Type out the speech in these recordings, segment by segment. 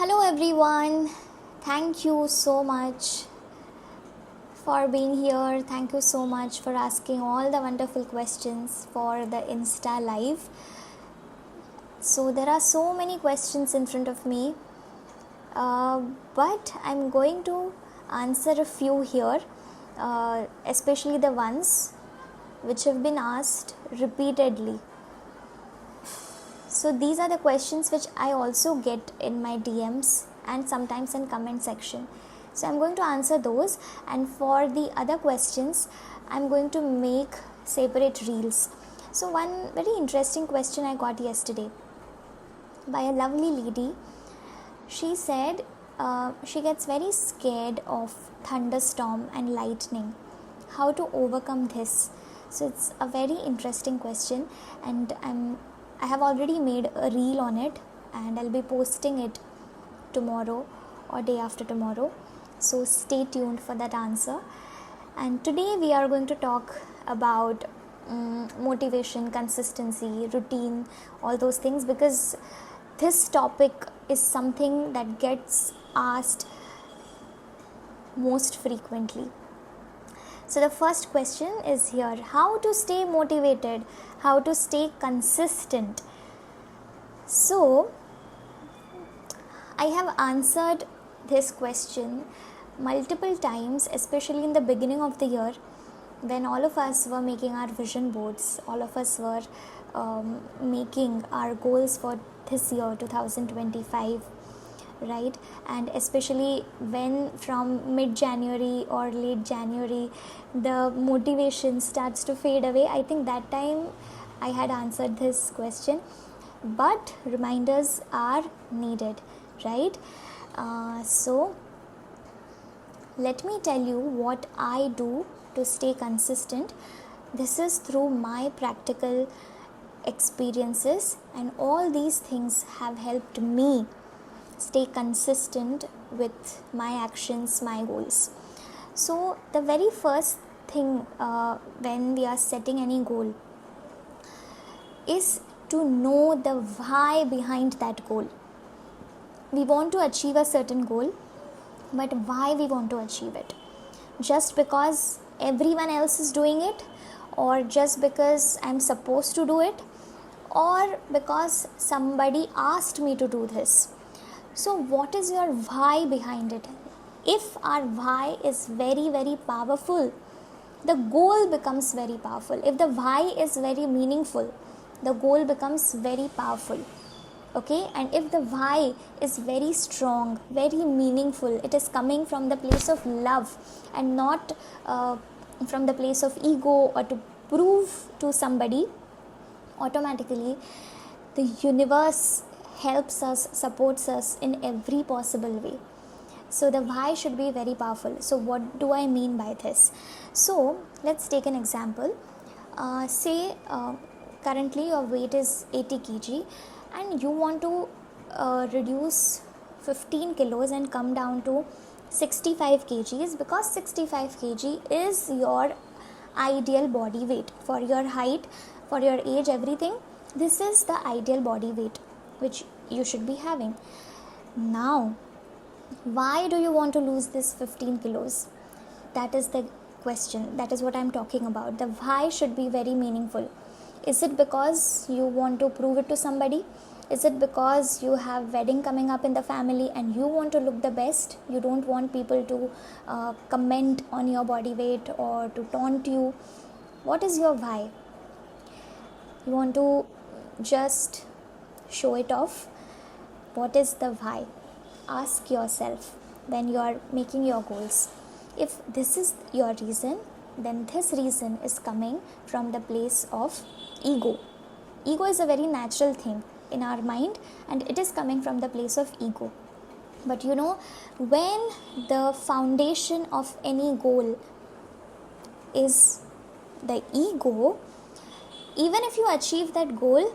Hello everyone. Thank you so much for being here. Thank you so much for asking all the wonderful questions for the Insta live. So there are so many questions in front of me, but I'm going to answer a few here, especially the ones which have been asked repeatedly. So these are the questions which I also get in my DMs and sometimes in comment section. So I'm going to answer those, and for the other questions I'm going to make separate reels. So one very interesting question I got yesterday by a lovely lady. She said she gets very scared of thunderstorm and lightning. How to overcome this? So it's a very interesting question, and I have already made a reel on it, and I'll be posting it tomorrow or day after tomorrow. So stay tuned for that answer. And today we are going to talk about motivation, consistency, routine, all those things, because this topic is something that gets asked most frequently. So the first question is here: how to stay motivated, how to stay consistent. So I have answered this question multiple times, especially in the beginning of the year when all of us were making our vision boards, all of us were making our goals for this year 2025, right? And especially when from mid-January or late January the motivation starts to fade away, I think that time I had answered this question, but reminders are needed, right? So let me tell you what I do to stay consistent. This is through my practical experiences, and all these things have helped me stay consistent with my actions, my goals. So the very first thing when we are setting any goal is to know the why behind that goal. We want to achieve a certain goal, but why we want to achieve it? Just because everyone else is doing it, or just because I'm supposed to do it, or because somebody asked me to do this? So what is your why behind it? If our why is very, very powerful, the goal becomes very powerful. If the why is very meaningful, the goal becomes very powerful. Okay, and if the why is very strong, very meaningful, it is coming from the place of love and not from the place of ego or to prove to somebody, automatically the universe helps us, supports us in every possible way. So the why should be very powerful. So what do I mean by this? So let's take an example. Say currently your weight is 80 kg and you want to reduce 15 kilos and come down to 65 kgs, because 65 kg is your ideal body weight for your height, for your age, everything. This is the ideal body weight which you should be having. Now, why do you want to lose this 15 kilos? That is the question. That is what I'm talking about. The why should be very meaningful. Is it because you want to prove it to somebody? Is it because you have wedding coming up in the family and you want to look the best? You don't want people to comment on your body weight or to taunt you. What is your why? You want to just show it off? What is the why? Ask yourself when you are making your goals. If this is your reason, then this reason is coming from the place of ego. Ego is a very natural thing in our mind, and it is coming from the place of ego. But you know, when the foundation of any goal is the ego, even if you achieve that goal,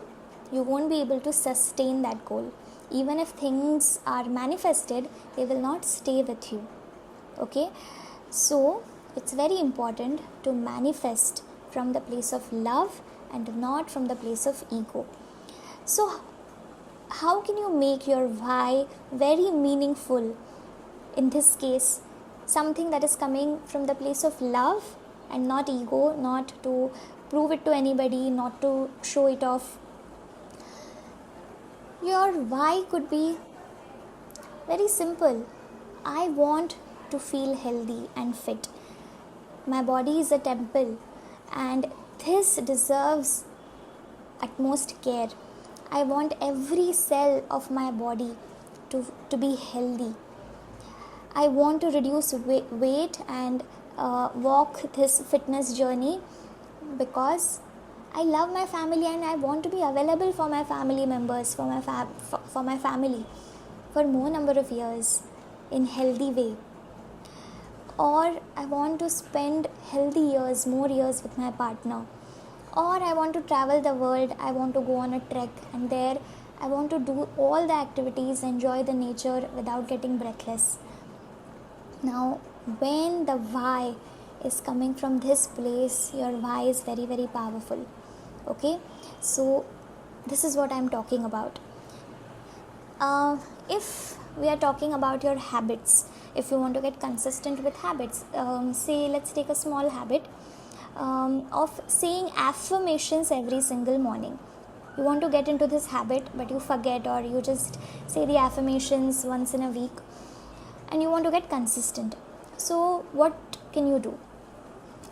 you won't be able to sustain that goal. Even if things are manifested, they will not stay with you. Okay, so it's very important to manifest from the place of love and not from the place of ego. So how can you make your why very meaningful? In this case, something that is coming from the place of love and not ego, not to prove it to anybody, not to show it off. Your why could be very simple. I want to feel healthy and fit. My body is a temple and this deserves utmost care. I want every cell of my body to be healthy. I want to reduce weight and walk this fitness journey because I love my family and I want to be available for my family members, for my family for more number of years in healthy way. Or I want to spend healthy years, more years with my partner. Or I want to travel the world, I want to go on a trek and there I want to do all the activities, enjoy the nature without getting breathless. Now, when the why is coming from this place, your why is very, very powerful. Okay, so this is what I'm talking about. If we are talking about your habits, if you want to get consistent with habits, say let's take a small habit of saying affirmations every single morning. You want to get into this habit but you forget, or you just say the affirmations once in a week and you want to get consistent. So what can you do?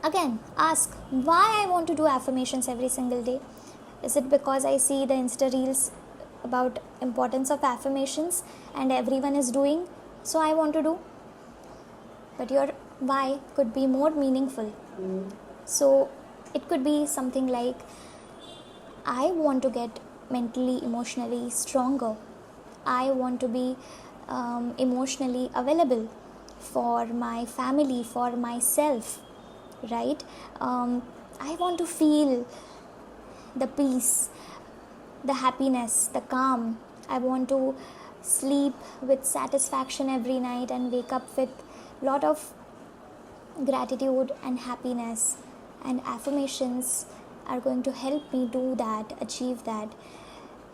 Again, ask why I want to do affirmations every single day. Is it because I see the Insta reels about importance of affirmations and everyone is doing, so I want to do? But your why could be more meaningful. So it could be something like, I want to get mentally, emotionally stronger. I want to be emotionally available for my family, for myself, right? I want to feel the peace, the happiness, the calm. I want to sleep with satisfaction every night and wake up with a lot of gratitude and happiness. And affirmations are going to help me do that, achieve that.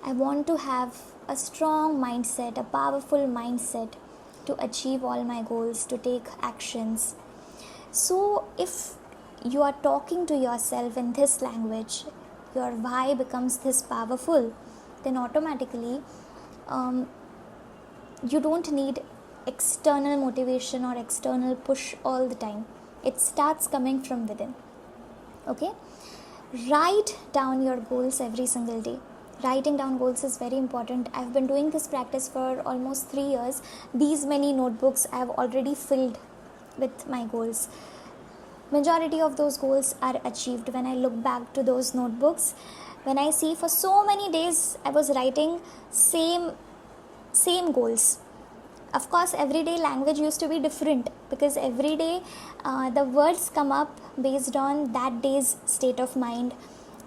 I want to have a strong mindset, a powerful mindset to achieve all my goals, to take actions. So if you are talking to yourself in this language, your why becomes this powerful, then automatically you don't need external motivation or external push all the time. It starts coming from within. Okay? Write down your goals every single day. Writing down goals is very important. I've been doing this practice for almost 3 years. These many notebooks I have already filled with my goals. Majority of those goals are achieved when I look back to those notebooks. When I see for so many days I was writing same goals. Of course, everyday language used to be different because every day the words come up based on that day's state of mind.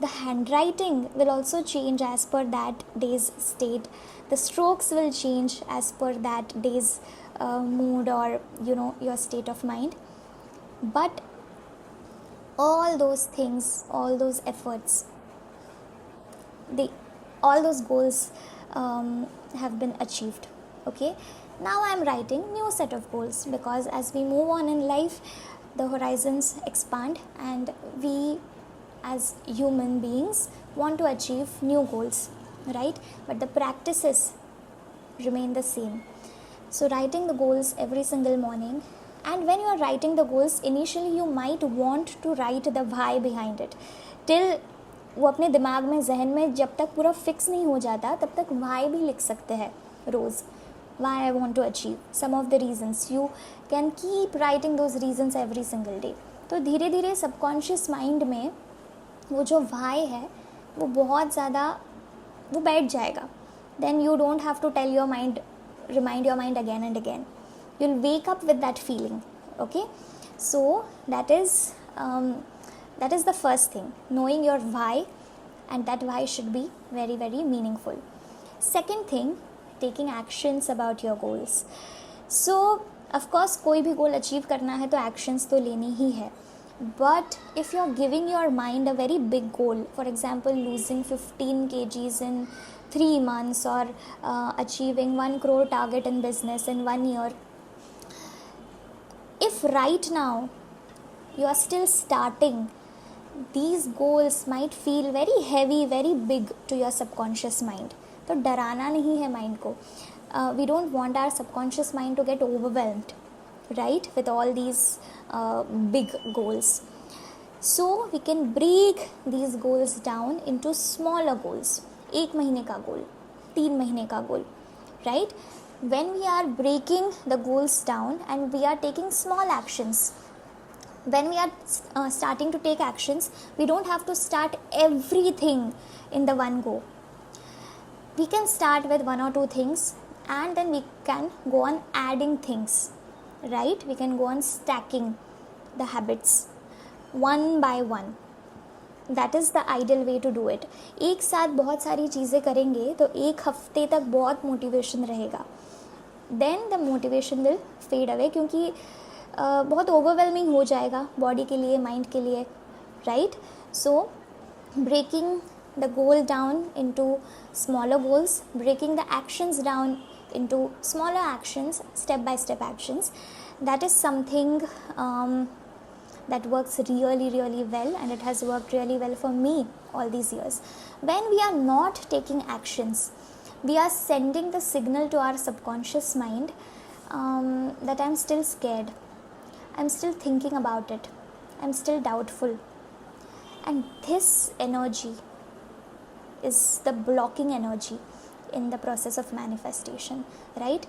The handwriting will also change as per that day's state. The strokes will change as per that day's mood or your state of mind. But all those things, all those efforts, all those goals have been achieved. Okay, now I am writing new set of goals because as we move on in life, the horizons expand and we as human beings want to achieve new goals, right? But the practices remain the same. So writing the goals every single morning, and when you are writing the goals, initially you might want to write the why behind it. Till वो अपने दिमाग में, जहन में जब तक पूरा fix नहीं हो जाता तब तक why भी लिख सकते हैं रोज़. Why I want to achieve, some of the reasons. You can keep writing those reasons every single day. तो धीरे धीरे सबकॉन्शियस माइंड में वो जो why है वो बहुत ज़्यादा वो बैठ जाएगा. Then you don't have to tell your mind, remind your mind again and again. You'll wake up with that feeling. Okay, so that is the first thing, knowing your why, and that why should be very, very meaningful. Second thing, taking actions about your goals. So of course कोई भी goal achieve करना है तो actions तो लेनी ही है. But if you're giving your mind a very big goal, for example losing 15 kgs in 3 months or achieving 1 crore target in business in 1 year. If right now you are still starting, these goals might feel very heavy, very big to your subconscious mind. तो डराना नहीं है mind को. We don't want our subconscious mind to get overwhelmed, right, with all these big goals. So we can break these goals down into smaller goals. 1 महीने का गोल, 3 महीने का गोल, right? When we are breaking the goals down and we are taking small actions, when we are starting to take actions, we don't have to start everything in the one go. We can start with 1 or 2 things and then we can go on adding things, right? We can go on stacking the habits one by one. That is the ideal way to do it. एक साथ बहुत सारी चीज़ें करेंगे तो 1 हफ्ते तक बहुत मोटिवेशन रहेगा. Then the motivation will fade away क्योंकि बहुत ओवरवेलमिंग हो जाएगा बॉडी के लिए, माइंड के लिए, right? So breaking the goal down into smaller goals, breaking the actions down into smaller actions, step by step actions, that is something that works really, really well, and it has worked really well for me all these years. When we are not taking actions, we are sending the signal to our subconscious mind that I'm still scared, I'm still thinking about it, I'm still doubtful, and this energy is the blocking energy in the process of manifestation, right?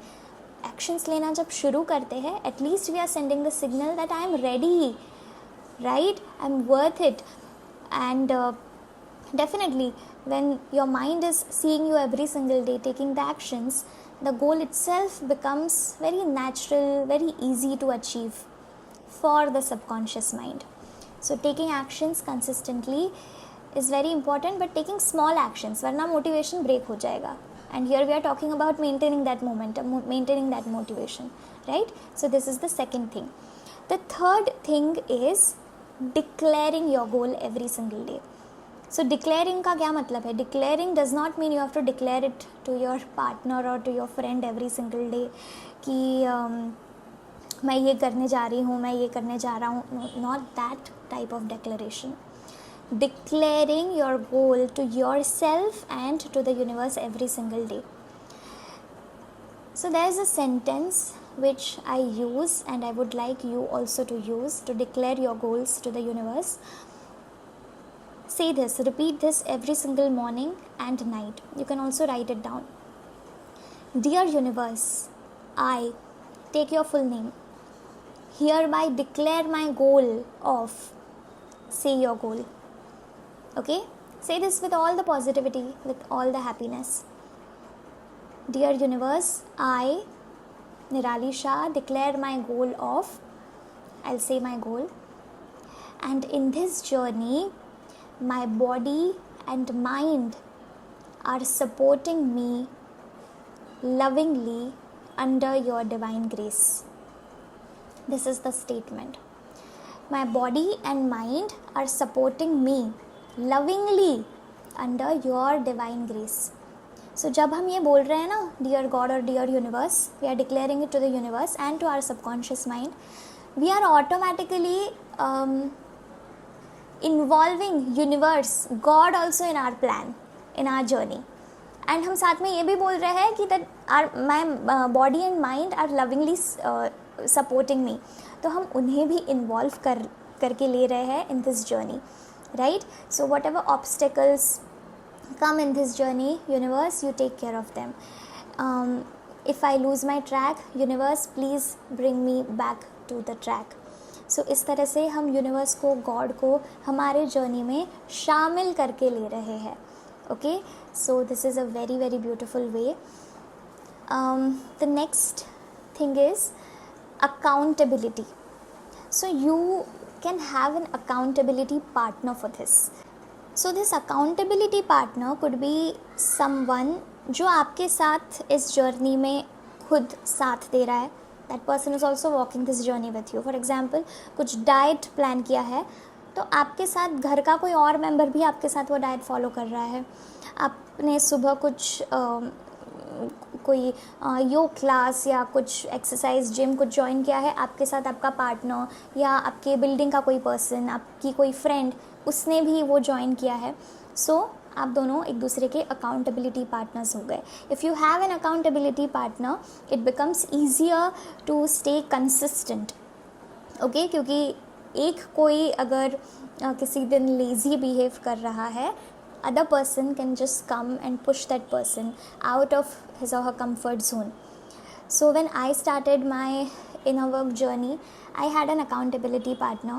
Actions लेना जब शुरू करते हैं, at least we are sending the signal that I am ready, right? I'm worth it. And definitely when your mind is seeing you every single day taking the actions, the goal itself becomes very natural, very easy to achieve for the subconscious mind. So taking actions consistently is very important, but taking small actions, वरना motivation break हो जाएगा. And here we are talking about maintaining that momentum, maintaining that motivation, right? So this is the second thing. The third thing is declaring your goal every single day. So declaring का क्या मतलब है? Declaring does not mean you have to declare it to your partner or to your friend every single day कि मैं ये करने जा रही हूँ, मैं ये करने जा रहा हूँ. Not that type of declaration. Declaring your goal to yourself and to the universe every single day. So there is a sentence which I use and I would like you also to use to declare your goals to the universe. Say this, repeat this every single morning and night. You can also write it down. Dear universe, I, take your full name, hereby declare my goal of, say your goal. Okay, say this with all the positivity, with all the happiness. Dear universe, I, Nirali Shah, declare my goal of, I'll say my goal, and in this journey, my body and mind are supporting me lovingly under your divine grace. This is the statement. My body and mind are supporting me lovingly under your divine grace. So जब हम ये बोल रहे हैं ना, dear God or dear universe, we are declaring it to the universe and to our subconscious mind, we are automatically involving universe, God also in our plan, in our journey. And हम साथ में ये भी बोल रहे हैं कि that my body and mind are lovingly supporting me. तो हम उन्हें भी involve करके ले रहे हैं in this journey. Right? So whatever obstacles come in this journey, universe, you take care of them. If I lose my track, universe, please bring me back to the track. So इस तरह से हम universe को, God को हमारे journey में शामिल करके ले रहे हैं. Okay? So this is a very, very beautiful way. The next thing is accountability. So you can have an accountability partner for this. So this accountability partner could be someone जो आपके साथ इस journey में खुद साथ दे रहा है. That person is also walking this journey with you. For example, कुछ diet plan किया है तो आपके साथ घर का कोई और member भी आपके साथ वो diet follow कर रहा है. आप आपने सुबह कुछ कोई योग क्लास या कुछ एक्सरसाइज जिम कुछ ज्वाइन किया है, आपके साथ आपका पार्टनर या आपके बिल्डिंग का कोई पर्सन, आपकी कोई फ्रेंड, उसने भी वो ज्वाइन किया है, सो आप दोनों एक दूसरे के अकाउंटेबिलिटी पार्टनर्स हो गए. If you have an accountability partner, it becomes easier to stay consistent. Okay, क्योंकि एक कोई अगर किसी दिन लेज़ी बिहेव कर रहा है, other person can just come and push that person out of his or her comfort zone. So when I started my inner work journey, I had an accountability partner,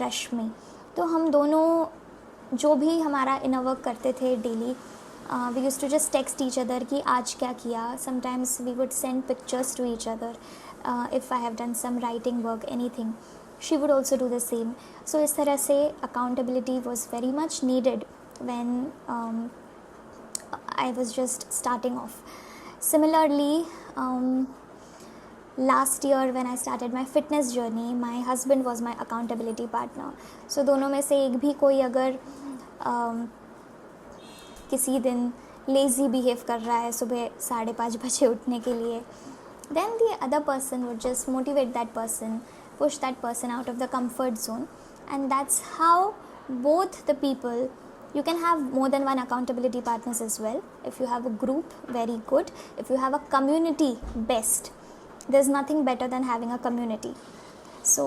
रश्मि. तो हम दोनों जो भी हमारा inner work करते थे daily, we used to just text each other कि आज क्या किया. Sometimes we would send pictures to each other. If I have done some writing work, anything, she would also do the same. So इस तरह से accountability was very much needed when I was just starting off. Similarly, last year when I started my fitness journey, my husband was my accountability partner. So दोनों में से एक भी कोई अगर किसी दिन lazy behave कर रहा है सुबह 5:30 बजे उठने के लिए, then the other person would just motivate that person, push that person out of the comfort zone, and that's how both the people. You can have more than one accountability partners as well. If you have a group, very good. If you have a community, best. There's nothing better than having a community. So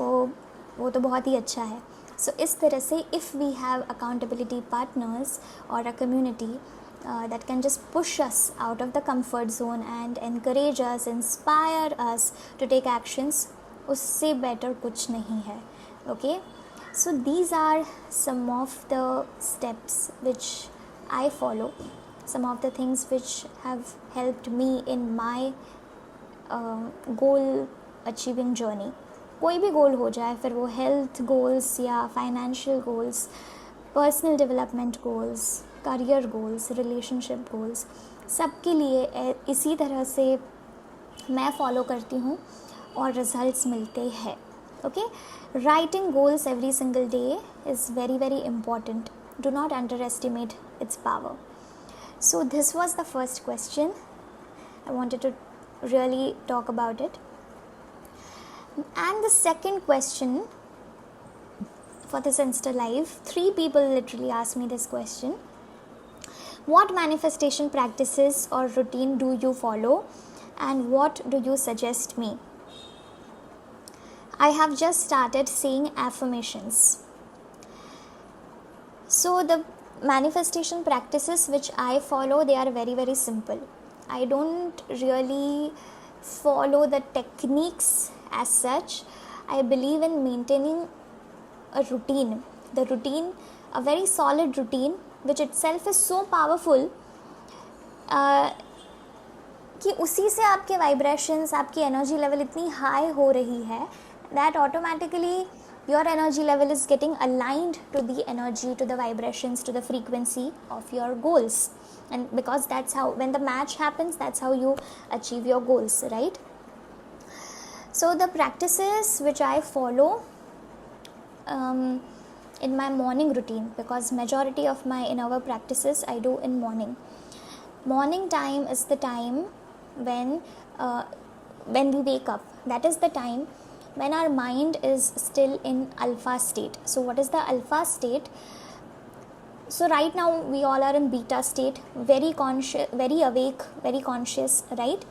वो तो बहुत ही अच्छा है. So इस तरह से if we have accountability partners or a community that can just push us out of the comfort zone and encourage us, inspire us to take actions, उससे better कुछ नहीं है. Okay? So these are some of the steps which I follow, some of the things which have helped me in my goal achieving journey. कोई भी गोल हो जाए, फिर वो हेल्थ गोल्स या financial goals, personal development goals, career goals, relationship goals, सबके लिए इसी तरह से मैं फॉलो करती हूँ और रिजल्ट्स मिलते हैं. Okay, writing goals every single day is very, very important. Do not underestimate its power. So this was the first question. I wanted to really talk about it. And the second question for this Insta Live, 3 people literally asked me this question. What manifestation practices or routine do you follow, and what do you suggest me? I have just started saying affirmations. So the manifestation practices which I follow, they are very, very simple. I don't really follow the techniques as such. I believe in maintaining a routine. The routine, a very solid routine, which itself is so powerful कि उसी से आपके vibrations, आपकी energy level इतनी high हो रही है that automatically your energy level is getting aligned to the energy, to the vibrations, to the frequency of your goals. And because that's how, when the match happens, that's how you achieve your goals, right? So the practices which I follow in my morning routine, because majority of my inner work practices I do in morning. Morning time is the time when we wake up. That is the time when our mind is still in alpha state. So what is the alpha state? So right now we all are in beta state, very conscious, very awake, very conscious, right?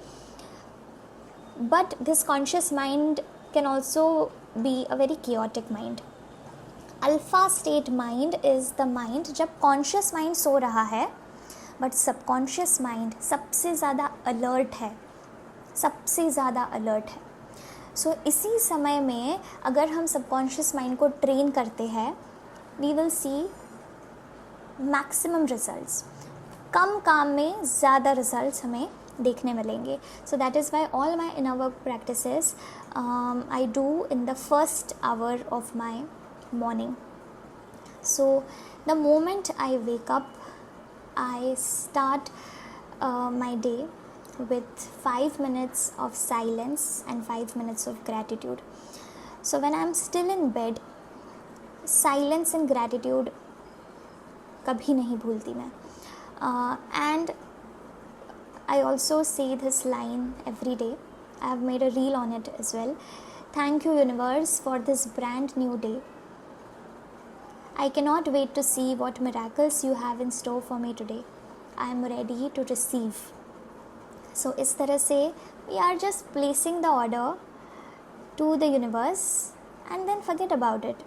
But this conscious mind can also be a very chaotic mind. Alpha state mind is the mind जब conscious mind सो रहा है, but subconscious mind सबसे ज़्यादा alert है, सबसे ज़्यादा alert है. सो इसी समय में अगर हम सबकॉन्शियस माइंड को ट्रेन करते हैं, we will see maximum results. कम काम में ज़्यादा रिजल्ट्स हमें देखने मिलेंगे. So that is why all my inner work practices I do in the first hour of my morning. So the moment I wake up, I start my day with 5 minutes of silence and 5 minutes of gratitude. So when I'm still in bed, silence and gratitude कभी नहीं भूलती मैं. And I also say this line every day. I have made a reel on it as well. Thank you, universe, for this brand new day. I cannot wait to see what miracles you have in store for me today. I am ready to receive. So इस तरह से we are just placing the order to the universe and then forget about it.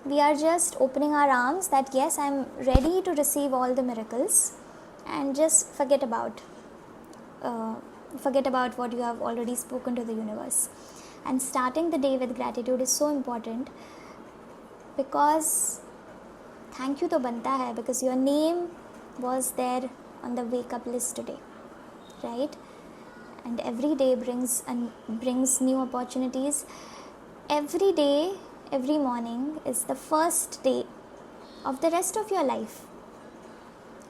We are just opening our arms that yes, I am ready to receive all the miracles, and just forget about what you have already spoken to the universe. And starting the day with gratitude is so important, because thank you तो बनता है, because your name was there on the wake up list today, right? And every day brings new opportunities. Every day, every morning is the first day of the rest of your life,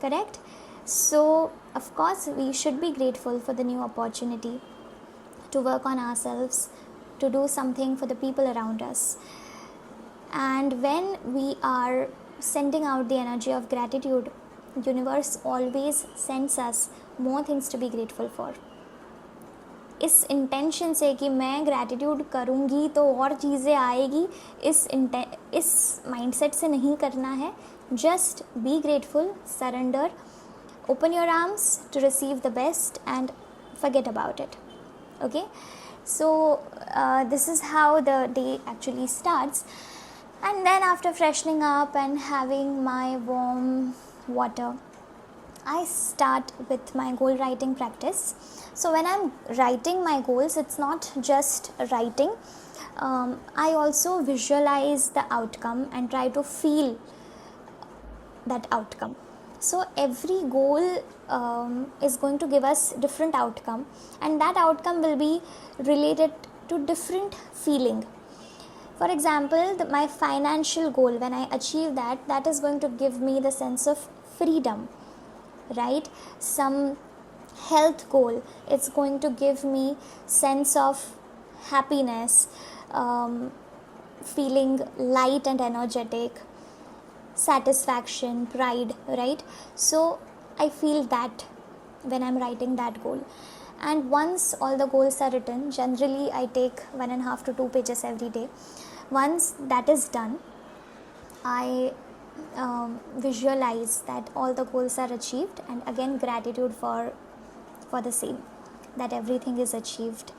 correct? So of course we should be grateful for the new opportunity to work on ourselves, to do something for the people around us. And when we are sending out the energy of gratitude, universe always sends us more things to be grateful for. इस intention से कि मैं gratitude करूँगी तो और चीज़ें आएगी, इस माइंडसेट से नहीं करना है. Just be grateful, surrender, open your arms to receive the best and forget about it. Okay, so this is how the day actually starts. And then after freshening up and having my warm water, I start with my goal writing practice. So when I'm writing my goals, it's not just writing. I also visualize the outcome and try to feel that outcome. So every goal is going to give us different outcome, and that outcome will be related to different feeling. For example, my financial goal, when I achieve that, that is going to give me the sense of freedom, right? Some health goal, it's going to give me sense of happiness, feeling light and energetic, satisfaction, pride, right? So I feel that when I'm writing that goal. And once all the goals are written, generally I take 1.5 to 2 pages every day. Once that is done, I visualize that all the goals are achieved, and again gratitude for the same, that everything is achieved.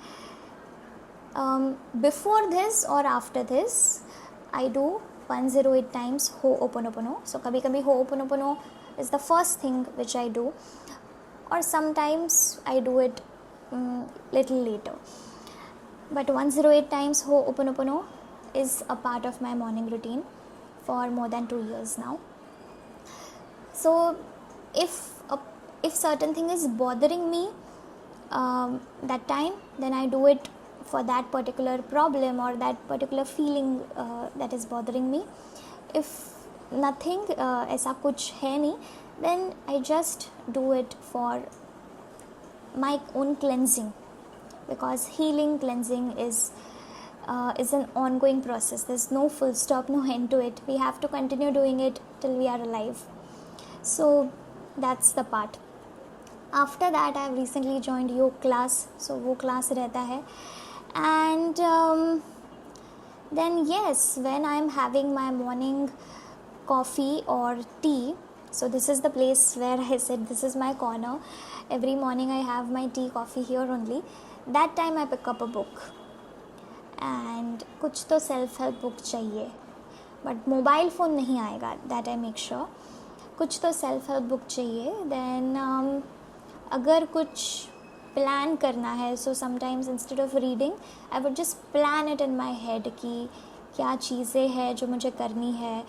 Before this or after this, I do 108 times Ho'oponopono. So kabhi kabhi Ho'oponopono is the first thing which I do, or sometimes I do it little later. But 108 times Ho'oponopono is a part of my morning routine for more than 2 years now. So if certain thing is bothering me that time, then I do it for that particular problem or that particular feeling that is bothering me. If nothing ऐसा कुछ है नहीं, then I just do it for my own cleansing, because healing, cleansing is an ongoing process. There's no full stop, no end to it. We have to continue doing it till we are alive. So that's the part. After that, I have recently joined yoga class, so वो class रहता है. And then yes, when I'm having my morning coffee or tea, so this is the place where I said this is my corner. Every morning I have my tea, coffee here only. That time I pick up a book, and कुछ तो self help book चाहिए, but mobile phone नहीं आएगा, that I make sure. कुछ तो self help book चाहिए. Then अगर कुछ प्लान करना है, so sometimes instead of reading I would just plan it in my head कि क्या चीज़ें हैं जो मुझे करनी है.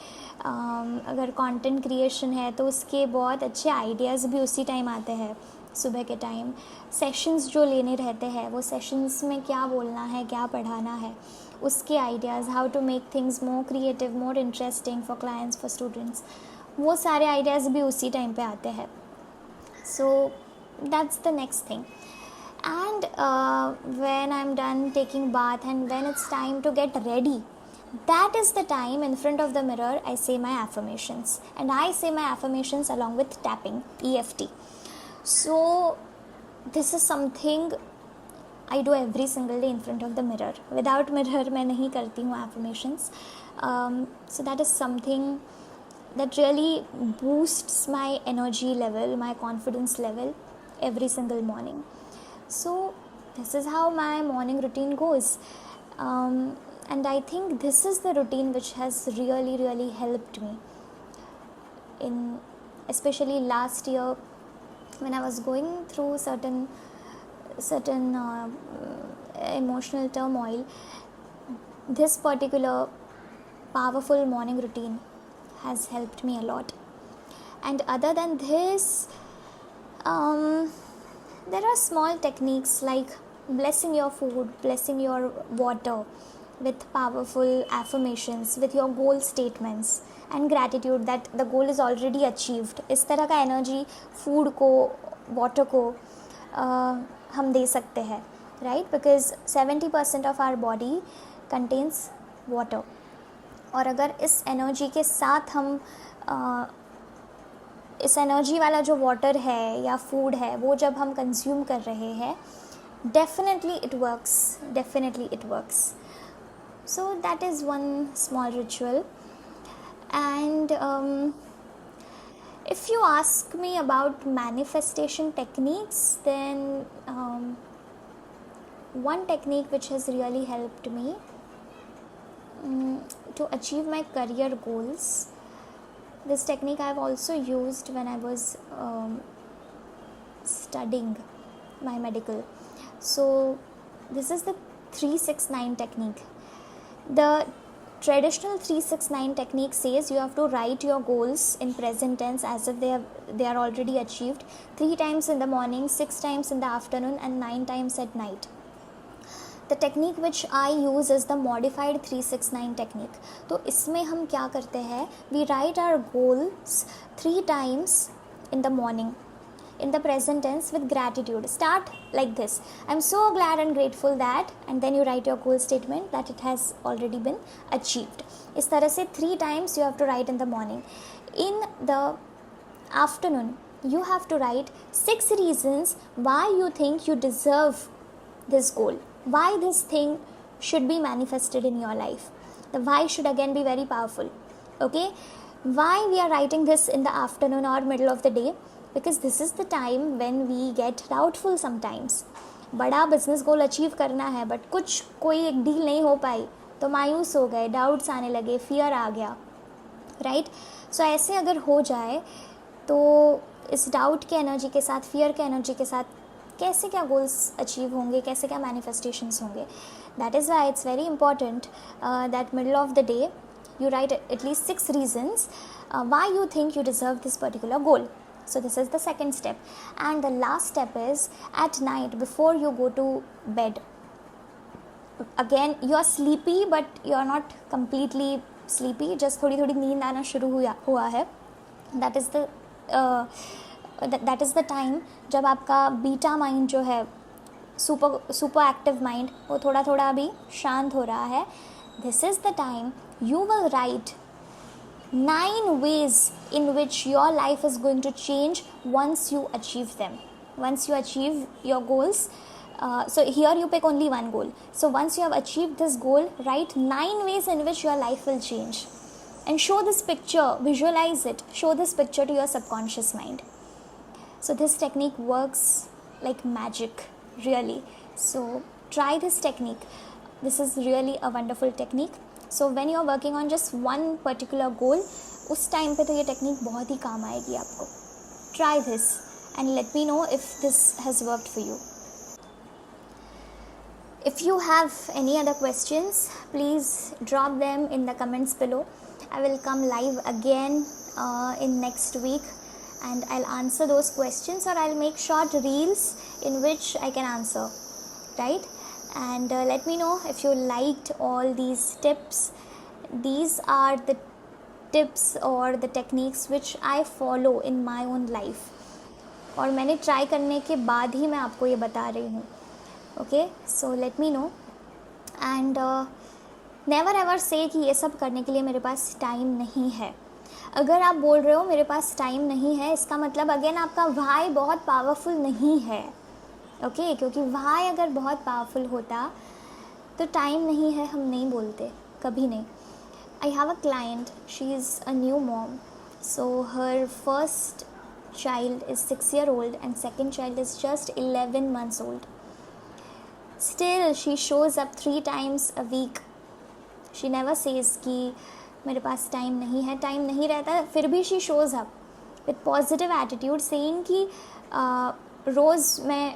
अगर कंटेंट क्रिएशन है तो उसके बहुत अच्छे आइडियाज़ भी उसी टाइम आते हैं, सुबह के टाइम. सेशंस जो लेने रहते हैं, वो सेशंस में क्या बोलना है, क्या पढ़ाना है, उसके ideas, how to make things more creative, more interesting for clients, for students, वो सारे आइडियाज़ भी उसी टाइम पे आते हैं. सो that's the next thing. And when I'm done taking bath and when it's time to get ready, that is the time in front of the mirror I say my affirmations, and I say my affirmations along with tapping, EFT. So this is something I do every single day in front of the mirror. Without mirror मैं नहीं करती हूँ affirmations. So that is something that really boosts my energy level, my confidence level every single morning. So this is how my morning routine goes. And I think this is the routine which has really helped me in, especially last year when I was going through certain emotional turmoil. This particular powerful morning routine has helped me a lot. And other than this, there are small techniques like blessing your food, blessing your water with powerful affirmations, with your goal statements and gratitude that the goal is already achieved. इस तरह का energy food को, water को हम दे सकते हैं, right? Because 70% of our body contains water, और अगर इस एनर्जी के साथ हम इस एनर्जी वाला जो वाटर है या फूड है वो जब हम कंज्यूम कर रहे हैं, definitely it works. So that is one small ritual. And if you ask me about manifestation techniques, then one technique which has really helped me to achieve my career goals, this technique I have also used when I was studying my medical. So this is the 369 technique. The traditional 369 technique says you have to write your goals in present tense as if they are already achieved 3 times in the morning, 6 times in the afternoon and 9 times at night. The technique which I use is the modified 369 technique. तो इसमें हम क्या करते हैं, we write our goals 3 times in the morning in the present tense with gratitude. Start like this: I'm so glad and grateful that, and then you write your goal statement that it has already been achieved. इस तरह से 3 times you have to write in the morning. In the afternoon you have to write 6 reasons why you think you deserve this goal, why this thing should be manifested in your life. The why should again be very powerful. Okay, why we are writing this in the afternoon or middle of the day? Because this is the time when we get doubtful sometimes. बड़ा business goal achieve करना है but कोई एक deal नहीं हो पाई तो मायूस हो गए, डाउट्स आने लगे, फियर आ गया, राइट? सो ऐसे अगर हो जाए तो इस डाउट के एनर्जी के साथ, फियर के एनर्जी के साथ कैसे क्या गोल्स अचीव होंगे, कैसे क्या मैनिफेस्टेशंस होंगे. That is why it's very important that middle of the day you write at least 6 reasons why you think you deserve this particular goal. So this is the second step. And the last step is at night before you go to bed. Again, you are sleepy but you are not completely sleepy, just थोड़ी नींद आना शुरू हुआ है. That is the time जब आपका beta mind जो है, सुपर एक्टिव माइंड, वो थोड़ा अभी शांत हो रहा है. This is the time you will write 9 ways in which your life is going to change once you achieve them, once you achieve your goals. So here you pick only one goal. So once you have achieved this goal, write 9 ways in which your life will change and show this picture, visualize it, show this picture to your subconscious mind. So this technique works like magic, really. So try this technique. This is really a wonderful technique. So when you are working on just one particular goal, उस time पे तो ये technique बहुत ही काम आएगी आपको. Try this and let me know if this has worked for you. If you have any other questions, please drop them in the comments below. I will come live again in next week and I'll answer those questions, or I'll make short reels in which I can answer, right? And let me know if you liked all these tips. These are the tips or the techniques which I follow in my own life, और मैंने try करने के बाद ही मैं आपको ये बता रही हूँ. Okay, so let me know. And never ever से कि ये सब करने के लिए मेरे पास टाइम नहीं है। अगर आप बोल रहे हो मेरे पास टाइम नहीं है, इसका मतलब अगेन आपका वाई बहुत पावरफुल नहीं है, ओके क्योंकि वाई अगर बहुत पावरफुल होता तो टाइम नहीं है हम नहीं बोलते, कभी नहीं। I have a client, she is a new mom, so her first child is 6 year old and second child is just 11 months old. Still she shows up 3 times a week. She never says कि मेरे पास time नहीं है, time नहीं रहता, फिर भी she shows up with positive attitude saying कि रोज़ मैं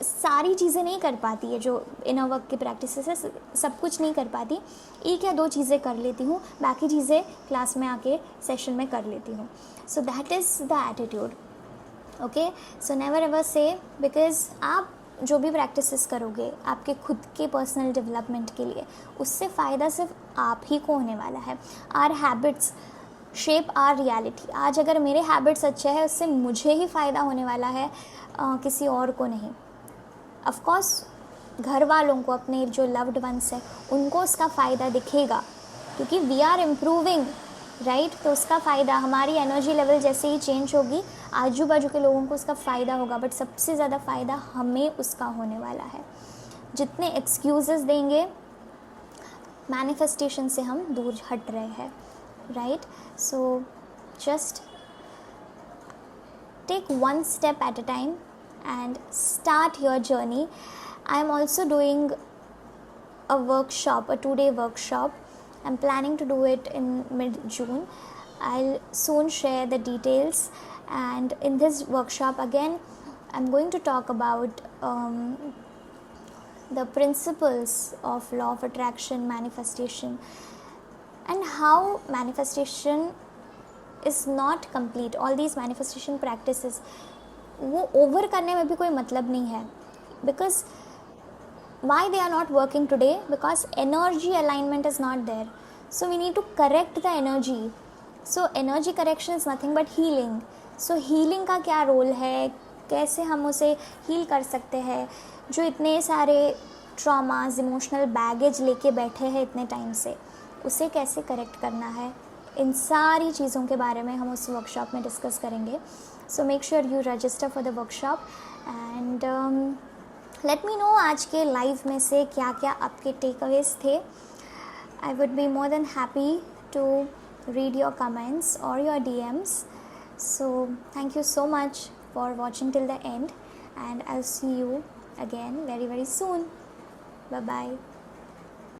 सारी चीज़ें नहीं कर पाती है जो इनर वर्क की प्रैक्टिस है, सब कुछ नहीं कर पाती, एक या दो चीज़ें कर लेती हूँ, बाकी चीज़ें क्लास में आके सेशन में कर लेती हूँ। सो that is the attitude, okay. So never ever से, बिकॉज आप जो भी प्रैक्टिसेस करोगे आपके खुद के पर्सनल डेवलपमेंट के लिए, उससे फ़ायदा सिर्फ आप ही को होने वाला है। Our habits shape our reality. आज अगर मेरे हैबिट्स अच्छे हैं उससे मुझे ही फ़ायदा होने वाला है, किसी और को नहीं। ऑफ कोर्स घर वालों को, अपने जो लव्ड वंस है उनको उसका फ़ायदा दिखेगा क्योंकि वी आर इम्प्रूविंग, राइट। तो उसका फ़ायदा, हमारी एनर्जी लेवल जैसे ही चेंज होगी आजू बाजू के लोगों को उसका फ़ायदा होगा, बट सबसे ज़्यादा फ़ायदा हमें उसका होने वाला है। जितने एक्सक्यूज़ेस देंगे मैनिफेस्टेशन से हम दूर हट रहे हैं, right. So just take one step at a time and start your journey. I am also doing a workshop, a 2-day workshop. I'm planning to do it in mid-June. I'll soon share the details, and in this workshop again I'm going to talk about the principles of law of attraction, manifestation, and how manifestation is not complete. All these manifestation practices, वो over करने में भी कोई मतलब नहीं है, because why they are not working today, because energy alignment is not there, so we need to correct the energy. So energy correction is nothing but healing. So healing का क्या रोल है, कैसे हम उसे हील कर सकते हैं, जो इतने सारे ट्रॉमास, इमोशनल बैगेज लेके बैठे हैं इतने टाइम से, उसे कैसे करेक्ट करना है, इन सारी चीज़ों के बारे में हम उस वर्कशॉप में डिस्कस करेंगे। So make sure you register for the workshop and let me know आज के लाइव में से क्या क्या आपके टेक अवेज थे। I would be more than happy to read your comments or your DMs. So thank you so much for watching till the end, and I'll see you again very soon. Bye bye.